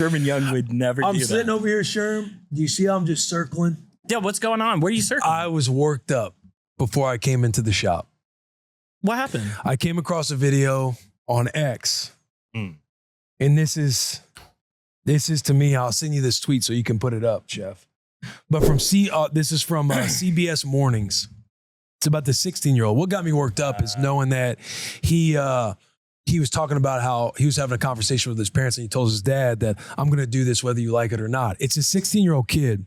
Sherman Young would never do that. I'm sitting over here, Sherm. Do you see how I'm just circling? Yeah, what's going on? Where are you circling? I was worked up before I came into the shop. What happened? I came across a video on X. And this is to me, I'll send you this tweet so you can put it up, Chef. But this is from CBS Mornings. It's about the 16-year-old. What got me worked up is knowing that he was talking about how he was having a conversation with his parents and he told his dad that I'm going to do this whether you like it or not. It's a 16-year-old kid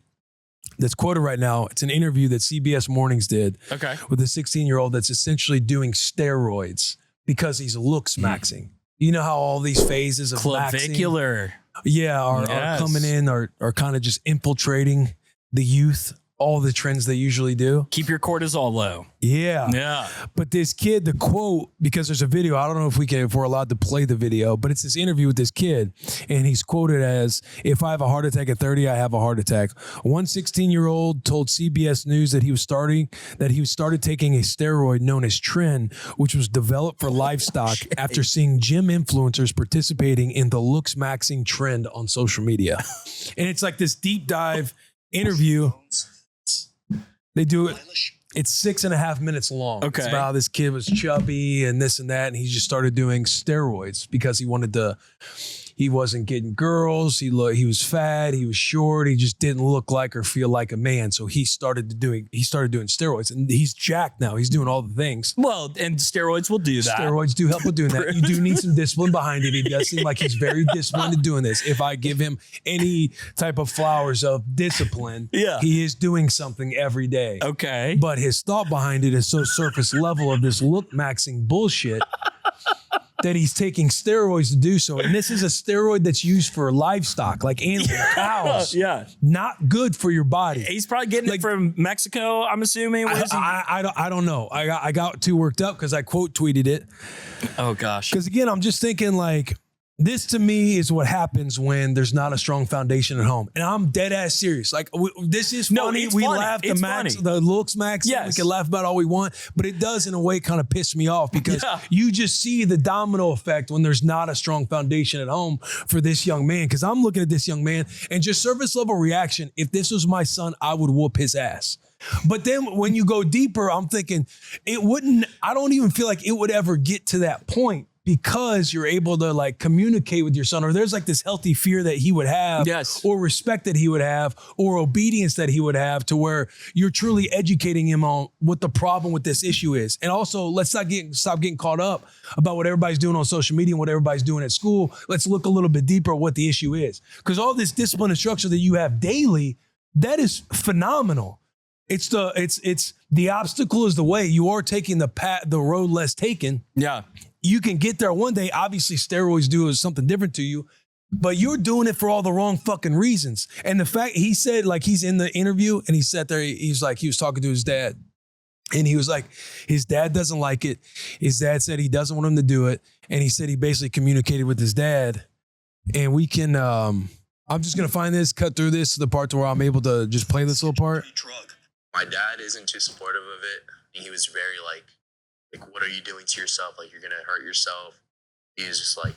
that's quoted right now. It's an interview that CBS Mornings did with a 16-year-old that's essentially doing steroids because he's looksmaxxing. You know how all these phases of clavicular are coming in, are kind of just infiltrating the youth, all the trends they usually do. Keep your cortisol low. Yeah. But this kid, the quote, because there's a video, I don't know if we're allowed to play the video, but it's this interview with this kid, and he's quoted as, if I have a heart attack at 30, I have a heart attack. One 16-year-old told CBS News that he started taking a steroid known as Tren, which was developed for livestock after seeing gym influencers participating in the looksmaxing trend on social media. And it's like this deep dive interview. They do it. It's 6.5 minutes long. Okay. It's about how this kid was chubby and this and that. And he just started doing steroids because he wasn't getting girls. He was fat. He was short. He just didn't look like or feel like a man. So he started doing steroids, and he's jacked now. He's doing all the things. Well, and steroids will do that. Steroids do help with doing that. You do need some discipline behind it. He does seem like he's very disciplined in doing this. If I give him any type of flowers of discipline, he is doing something every day. Okay. But his thought behind it is so surface level of this look-maxing bullshit that he's taking steroids to do so. And this is a steroid that's used for livestock, like animals, cows. Not good for your body. He's probably getting it from Mexico, I'm assuming. I don't know. I got too worked up because I quote tweeted it. Oh, gosh. Because again, I'm just thinking like, this to me is what happens when there's not a strong foundation at home. And I'm dead ass serious. Like this is funny. We laugh the looksmaxing. Yes. We can laugh about all we want, but it does in a way kind of piss me off because you just see the domino effect when there's not a strong foundation at home for this young man. Because I'm looking at this young man and just surface level reaction. If this was my son, I would whoop his ass. But then when you go deeper, I'm thinking I don't even feel like it would ever get to that point. Because you're able to like communicate with your son, or there's like this healthy fear that he would have, or respect that he would have, or obedience that he would have, to where you're truly educating him on what the problem with this issue is. And also, let's stop getting caught up about what everybody's doing on social media and what everybody's doing at school. Let's look a little bit deeper at what the issue is. Because all this discipline and structure that you have daily, that is phenomenal. It's the obstacle is the way. You are taking the road less taken. Yeah. You can get there one day. Obviously, steroids do something different to you, but you're doing it for all the wrong fucking reasons. And the fact he said, like, he's in the interview and he sat there, he was talking to his dad. And he was like, his dad doesn't like it. His dad said he doesn't want him to do it. And he said he basically communicated with his dad. And we can, I'm just going to find this, cut through this to the part to where I'm able to just play this little part. My dad isn't too supportive of it. He was very like, what are you doing to yourself? Like, you're going to hurt yourself. He was just like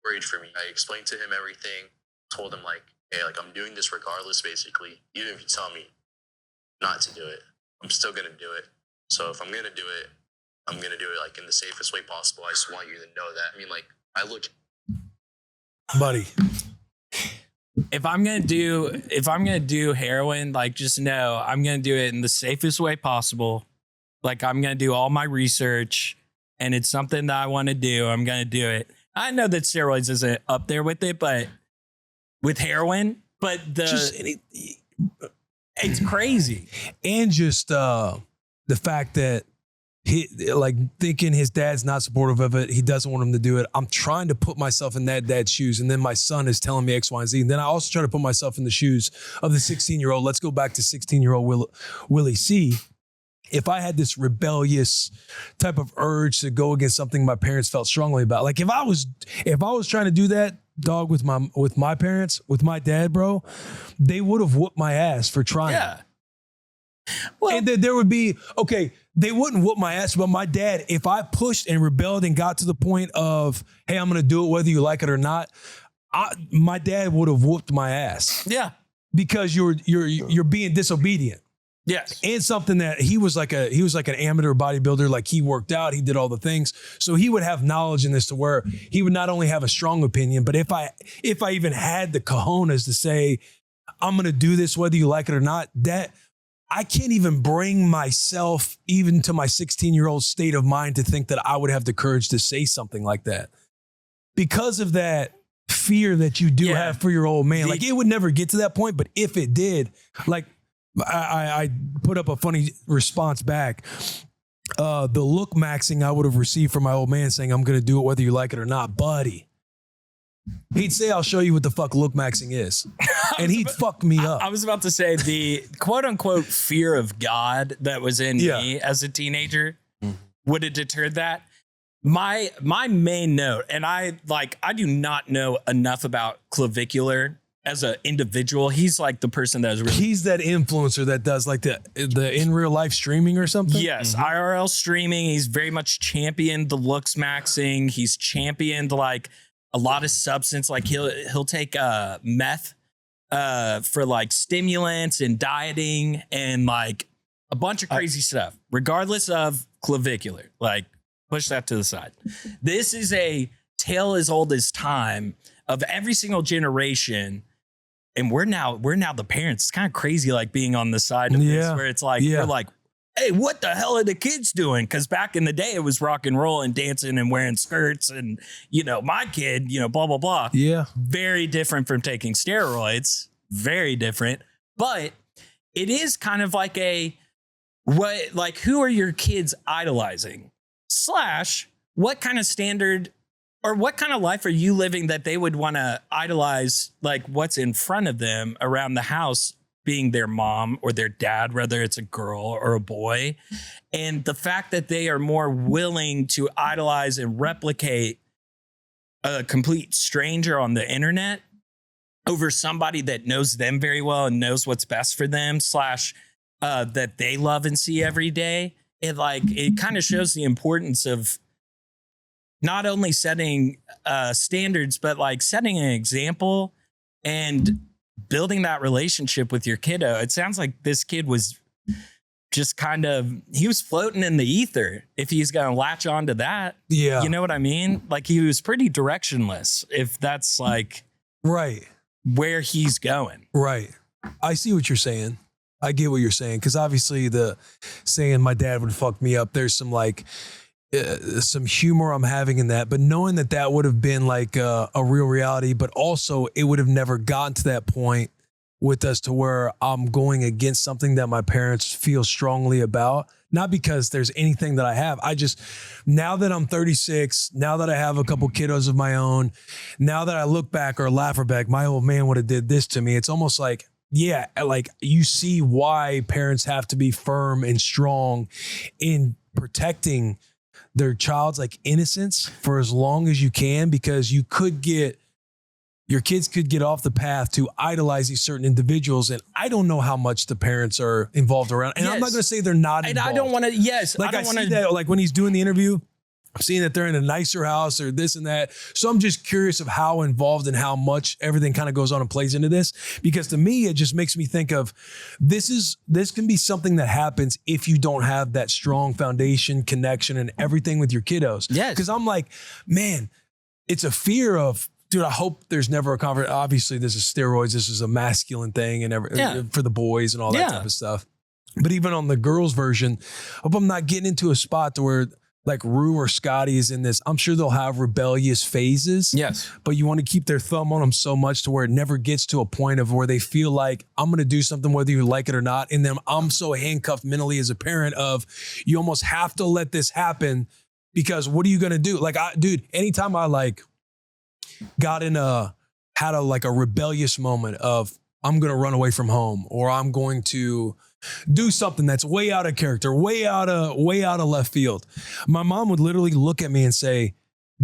worried for me. I explained to him everything, told him like, hey, like I'm doing this regardless, basically. Even if you tell me not to do it, I'm still going to do it. So if I'm going to do it, I'm going to do it like in the safest way possible. I just want you to know that. I mean, like buddy, if I'm going to do heroin, like just know I'm going to do it in the safest way possible. Like I'm going to do all my research and it's something that I want to do. I'm going to do it. I know that steroids isn't up there with it, but with heroin, but it's crazy. And just the fact that thinking his dad's not supportive of it. He doesn't want him to do it. I'm trying to put myself in that dad's shoes. And then my son is telling me X, Y, and Z. And then I also try to put myself in the shoes of the 16-year-old. Let's go back to 16-year-old Willie C. If I had this rebellious type of urge to go against something my parents felt strongly about, like if I was trying to do that, dog, with my parents, with my dad, bro, they would have whooped my ass for trying. Yeah. Well, and then there would be, they wouldn't whoop my ass, but my dad, if I pushed and rebelled and got to the point of, hey, I'm going to do it whether you like it or not, my dad would have whooped my ass Yeah. because you're being disobedient. Yes. And something that he was like an amateur bodybuilder. Like he worked out, he did all the things. So he would have knowledge in this to where he would not only have a strong opinion, but if I even had the cojones to say, I'm going to do this, whether you like it or not, that I can't even bring myself even to my 16-year-old state of mind to think that I would have the courage to say something like that because of that fear that you do have for your old man. Like it would never get to that point, but if it did, like, I put up a funny response back. The Looksmaxxing I would have received from my old man saying, I'm going to do it whether you like it or not, buddy. He'd say, I'll show you what the fuck Looksmaxxing is. And he'd fuck me up. I was about to say the quote unquote fear of God that was in me as a teenager would have deterred that. My main note, and I do not know enough about clavicular as an individual. He's like the person that is really, he's that influencer that does like the in real life streaming or something. Yes, IRL streaming. He's very much championed the Looksmaxxing. He's championed like a lot of substance. Like he'll take meth for like stimulants and dieting and like a bunch of crazy stuff, regardless of clavicular. Like push that to the side. This is a tale as old as time of every single generation. And we're now the parents. It's kind of crazy, like being on the side of this, where it's like we're like, "Hey, what the hell are the kids doing?" Because back in the day, it was rock and roll and dancing and wearing skirts, and my kid, blah blah blah. Yeah, very different from taking steroids. Very different, but it is kind of like who are your kids idolizing? / what kind of standard? Or what kind of life are you living that they would want to idolize, like what's in front of them around the house being their mom or their dad, whether it's a girl or a boy. And the fact that they are more willing to idolize and replicate a complete stranger on the internet over somebody that knows them very well and knows what's best for them / that they love and see every day. It kind of shows the importance of not only setting standards, but like setting an example and building that relationship with your kiddo. It sounds like this kid was just he was floating in the ether if he's going to latch on to that. Yeah. You know what I mean? Like he was pretty directionless if that's like right where he's going. Right. I see what you're saying. I get what you're saying. Cause obviously the saying my dad would fuck me up. There's some some humor I'm having in that, but knowing that would have been like a real reality, but also it would have never gotten to that point with us to where I'm going against something that my parents feel strongly about. Not because there's anything that I have. Now that I'm 36, now that I have a couple kiddos of my own, now that I look back or laugh back, my old man would have did this to me. It's almost like, yeah, like you see why parents have to be firm and strong in protecting their child's like innocence for as long as you can, because your kids could get off the path to idolize these certain individuals. And I don't know how much the parents are involved around. And I'm not going to say they're not involved. And I don't want to, like I see that, like when he's doing the interview, I'm seeing that they're in a nicer house or this and that. So I'm just curious of how involved and how much everything kind of goes on and plays into this. Because to me, it just makes me think of this can be something that happens if you don't have that strong foundation, connection, and everything with your kiddos. Yes. Because I'm like, man, it's a fear of, dude, I hope there's never a conversation. Obviously, this is steroids. This is a masculine thing and for the boys and all that type of stuff. But even on the girls' version, I hope I'm not getting into a spot to where like Rue or Scotty is in this. I'm sure they'll have rebellious phases. Yes. But you want to keep their thumb on them so much to where it never gets to a point of where they feel like I'm going to do something whether you like it or not. And then I'm so handcuffed mentally as a parent of you almost have to let this happen because what are you going to do? Like, anytime I like had a rebellious moment of I'm going to run away from home or I'm going to do something that's way out of character, way out of left field. My mom would literally look at me and say,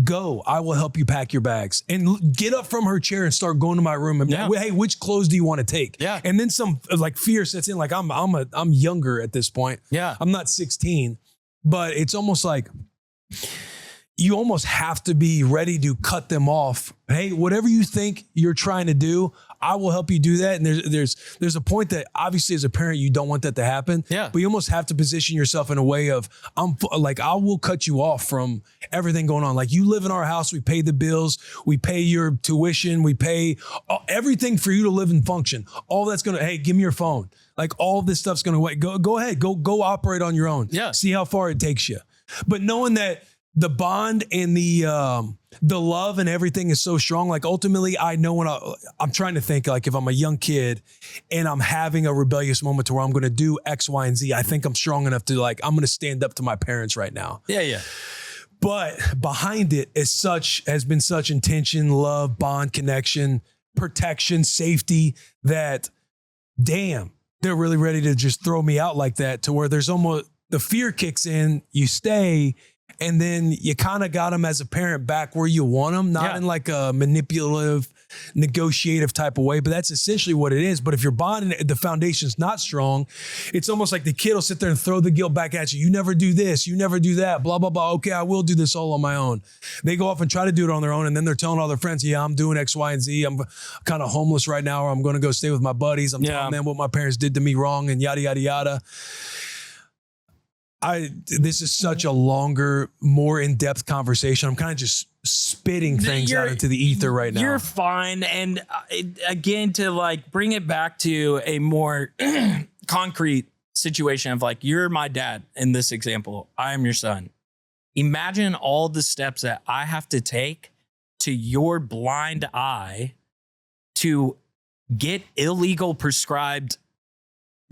go, I will help you pack your bags, and get up from her chair and start going to my room and hey, which clothes do you want to take? Yeah. And then some like fear sets in. Like I'm younger at this point. Yeah. I'm not 16, but it's almost like, you almost have to be ready to cut them off. Hey, whatever you think you're trying to do, I will help you do that. And there's a point that obviously as a parent, you don't want that to happen. Yeah. But you almost have to position yourself in a way of, I will cut you off from everything going on. Like, you live in our house, we pay the bills, we pay your tuition, we pay everything for you to live and function. All that's going to, hey, give me your phone. Like, all this stuff's going to wait. Go ahead, go operate on your own. Yeah. See how far it takes you. But knowing that the bond and the love and everything is so strong. Like, ultimately, I know when I'm trying to think, like, if I'm a young kid and I'm having a rebellious moment to where I'm going to do X, Y, and Z, I think I'm strong enough to, like, I'm going to stand up to my parents right now. Yeah, yeah. But behind it has been such intention, love, bond, connection, protection, safety, that damn, they're really ready to just throw me out like that, to where there's almost the fear kicks in, you stay, and then you kind of got them as a parent back where you want them, not in like a manipulative, negotiative type of way, but that's essentially what it is. But if your bond and the foundation's not strong, it's almost like the kid will sit there and throw the guilt back at you. You never do this, you never do that, blah, blah, blah. Okay, I will do this all on my own. They go off and try to do it on their own, and then they're telling all their friends, yeah, I'm doing X, Y, and Z. I'm kind of homeless right now, or I'm going to go stay with my buddies. I'm telling them what my parents did to me wrong, and yada, yada, yada. This is such a longer, more in-depth conversation. I'm kind of just spitting things out into the ether right now. You're fine. And again, to like bring it back to a more concrete situation of like, you're my dad in this example. I am your son. Imagine all the steps that I have to take to your blind eye to get illegal prescribed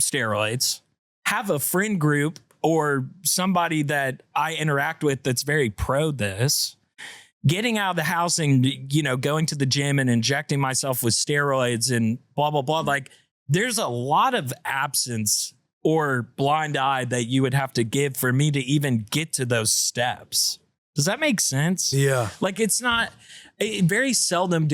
steroids, have a friend group or somebody that I interact with that's very pro this, getting out of the house and, you know, going to the gym and injecting myself with steroids and blah, blah, blah. Like, there's a lot of absence or blind eye that you would have to give for me to even get to those steps. Does that make sense? Yeah. Like, it's not, very seldom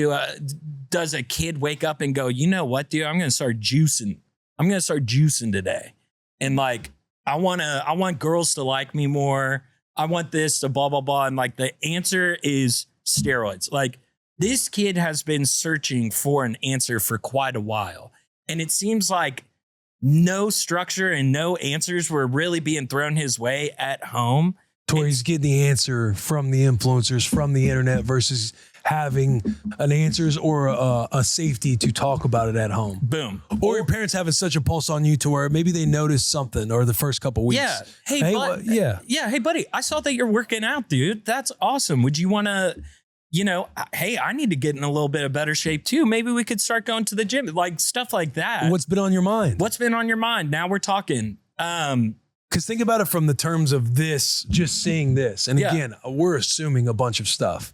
does a kid wake up and go, you know what, dude, I'm going to start juicing. I'm going to start juicing today. And like, I want girls to like me more. I want this to blah, blah, blah. And like, the answer is steroids. Like, this kid has been searching for an answer for quite a while. And it seems like no structure and no answers were really being thrown his way at home. To where he's getting the answer from the influencers, from the internet, versus having an answers or a safety to talk about it at home. Boom. Or your parents having such a pulse on you to where maybe they noticed something, or the first couple weeks. Yeah. Hey, buddy, I saw that you're working out, dude. That's awesome. Would you want to, you know, hey, I need to get in a little bit of better shape too. Maybe we could start going to the gym, like stuff like that. What's been on your mind? What's been on your mind? Now we're talking. Because think about it from the terms of this, just seeing this. And again, we're assuming a bunch of stuff.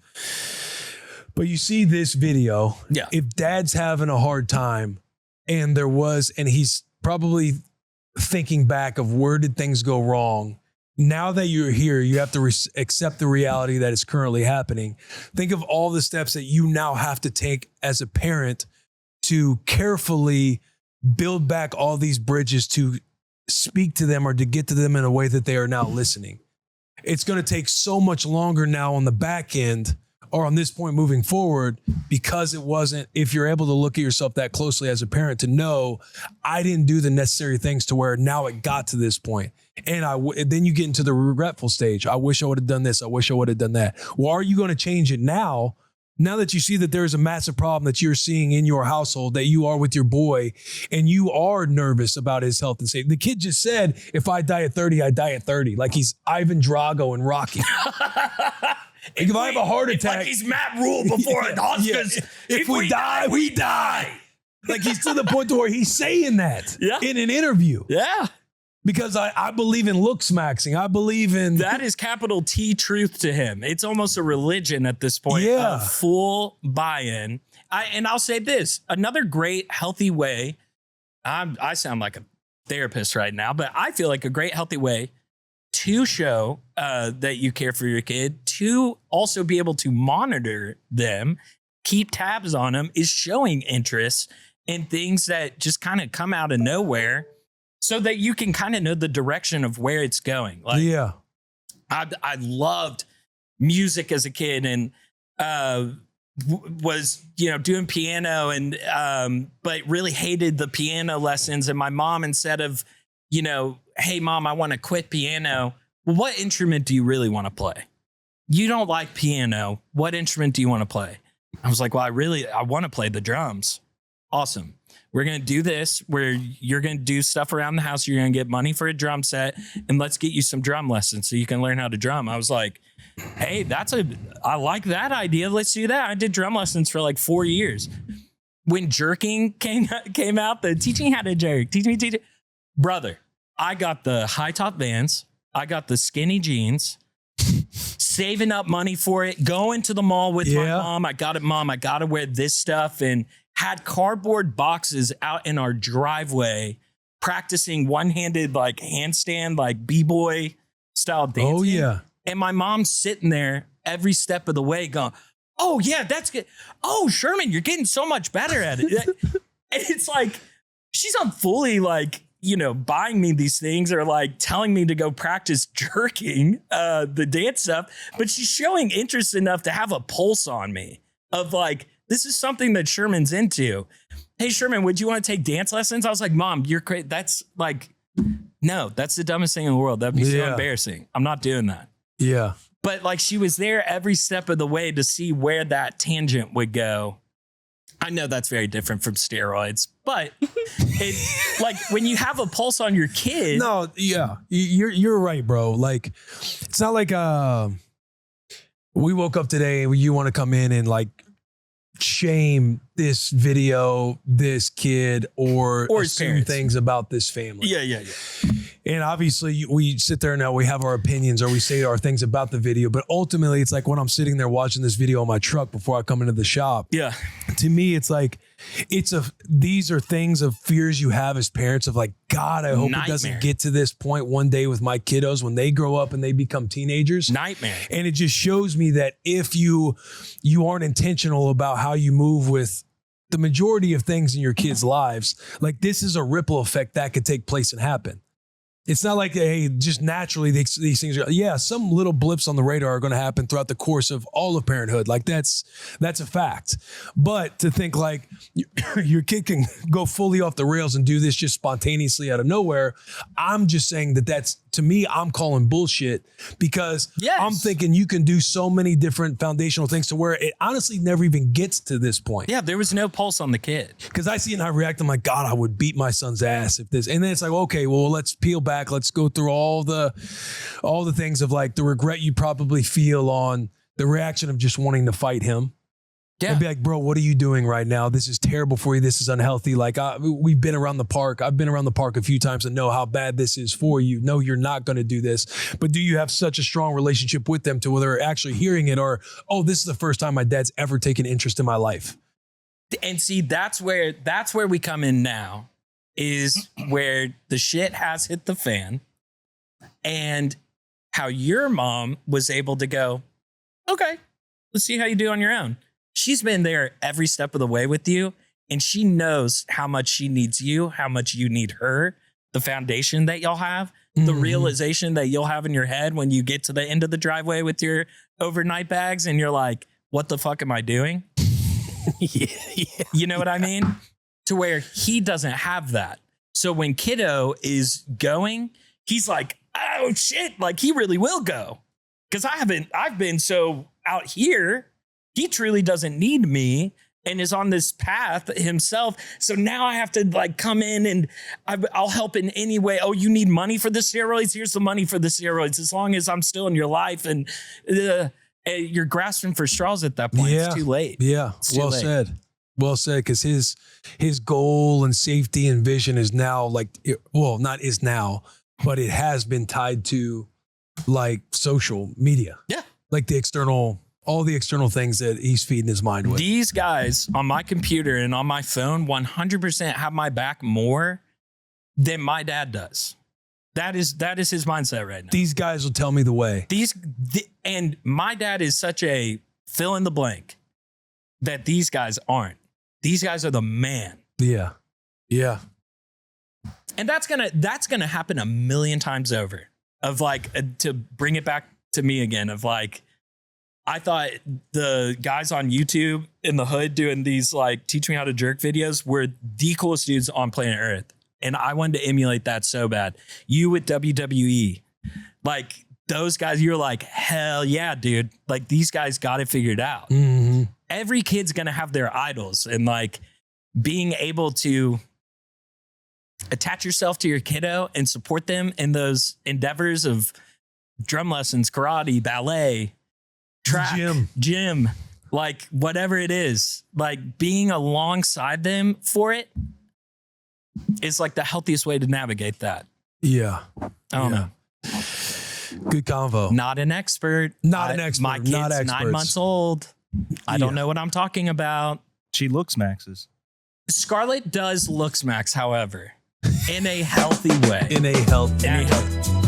But you see this video. Yeah. If dad's having a hard time and he's probably thinking back of where did things go wrong. Now that you're here, you have to accept the reality that is currently happening. Think of all the steps that you now have to take as a parent to carefully build back all these bridges to speak to them or to get to them in a way that they are now listening. It's going to take so much longer now on the back end or on this point moving forward, because it wasn't, if you're able to look at yourself that closely as a parent to know, I didn't do the necessary things to where now it got to this point. And then you get into the regretful stage. I wish I would have done this. I wish I would have done that. Well, are you going to change it now? Now that you see that there's a massive problem that you're seeing in your household, that you are with your boy, and you are nervous about his health and safety. The kid just said, if I die at 30, I die at 30. Like he's Ivan Drago and Rocky. If I have a heart attack. Like he's Matt Rule before it. If we die, we die. Like he's to the point to where he's saying that in an interview. Yeah. Because I believe in looksmaxing. I believe in... That is capital T truth to him. It's almost a religion at this point. Yeah. Of full buy-in. And I'll say this. Another great, healthy way. I sound like a therapist right now, but I feel like a great, healthy way to show that you care for your kid, to also be able to monitor them, keep tabs on them, is showing interest in things that just kind of come out of nowhere, so that you can kind of know the direction of where it's going. Like, yeah. I loved music as a kid and was, doing piano and but really hated the piano lessons. And my mom, instead of, hey, Mom, I want to quit piano. Well, what instrument do you really want to play? You don't like piano. What instrument do you want to play? I was like, well, I want to play the drums. Awesome. We're going to do this where you're going to do stuff around the house. You're going to get money for a drum set and let's get you some drum lessons so you can learn how to drum. I was like, hey, I like that idea. Let's do that. I did drum lessons for like 4 years. When jerking came out, the teaching how to jerk, teach me. Brother, I got the high top Vans. I got the skinny jeans, saving up money for it, going to the mall with my mom. I got to wear this stuff, and had cardboard boxes out in our driveway, practicing one-handed like handstand, like b-boy style dancing. Oh yeah. And my mom's sitting there every step of the way going, oh yeah, that's good. Oh, Sherman, you're getting so much better at it. And it's like, she's not fully like, buying me these things or like telling me to go practice jerking, the dance stuff, but she's showing interest enough to have a pulse on me of like, this is something that Sherman's into. Hey, Sherman, would you want to take dance lessons? I was like, Mom, you're crazy. That's like, no, that's the dumbest thing in the world. That'd be so embarrassing. I'm not doing that. Yeah. But like, she was there every step of the way to see where that tangent would go. I know that's very different from steroids, but like when you have a pulse on your kid. No, yeah, you're right, bro. Like, it's not like we woke up today and you want to come in and like shame this video, this kid, or assume things about this family. Yeah. And obviously we sit there now, we have our opinions or we say our things about the video, but ultimately it's like when I'm sitting there watching this video on my truck before I come into the shop. Yeah. To me, it's like, these are things of fears you have as parents of like, God, I hope it doesn't get to this point one day with my kiddos when they grow up and they become teenagers. Nightmare. And it just shows me that if you aren't intentional about how you move with the majority of things in your kids' lives, like this is a ripple effect that could take place and happen. It's not like, hey, just naturally these things are, some little blips on the radar are going to happen throughout the course of all of parenthood. Like that's a fact. But to think like your kid can go fully off the rails and do this just spontaneously out of nowhere, I'm just saying that's, to me, I'm calling bullshit because I'm thinking you can do so many different foundational things to where it honestly never even gets to this point. Yeah, there was no pulse on the kid. Because I see and I react, I'm like, God, I would beat my son's ass if this. And then it's like, okay, well, let's peel back. Let's go through all the things of like the regret you probably feel on the reaction of just wanting to fight him. Yeah. I'd be like, bro, what are you doing right now? This is terrible for you. This is unhealthy. Like we've been around the park. I've been around the park a few times and know how bad this is for you. No, you're not going to do this. But do you have such a strong relationship with them to where they're actually hearing it or, oh, this is the first time my dad's ever taken interest in my life? And see, that's where we come in now is where the shit has hit the fan and how your mom was able to go, okay, let's see how you do on your own. She's been there every step of the way with you, and she knows how much she needs you, how much you need her, the foundation that y'all have, the realization that you'll have in your head when you get to the end of the driveway with your overnight bags and you're like, what the fuck am I doing? You know what I mean? To where he doesn't have that. So when kiddo is going, he's like, oh shit, like he really will go. Because I've been so out here. He truly doesn't need me and is on this path himself. So now I have to like come in and I'll help in any way. Oh, you need money for the steroids? Here's the money for the steroids. As long as I'm still in your life and you're grasping for straws at that point. It's too late. Yeah. Well said. Well said. Because his goal and safety and vision is now like, not is now, but it has been tied to like social media. Yeah. Like all the external things that he's feeding his mind with. These guys on my computer and on my phone 100% have my back more than my dad does. That is his mindset right now. These guys will tell me the way. And my dad is such a fill in the blank that these guys aren't. These guys are the man. Yeah. Yeah. And that's gonna happen a million times over. Of like to bring it back to me again of like, I thought the guys on YouTube in the hood doing these like teach me how to jerk videos were the coolest dudes on planet Earth. And I wanted to emulate that so bad. You with WWE, like those guys, you're like, hell yeah, dude. Like these guys got it figured out. Mm-hmm. Every kid's going to have their idols, and like being able to attach yourself to your kiddo and support them in those endeavors of drum lessons, karate, ballet, track, gym, like whatever it is, like being alongside them for it is like the healthiest way to navigate that. Yeah. I don't know. Good convo. Not an expert. Not an expert. My kid's Not 9 months old. I don't know what I'm talking about. She Looksmaxxes. Scarlett does Looksmaxx, however, in a healthy way. In a health. In a healthy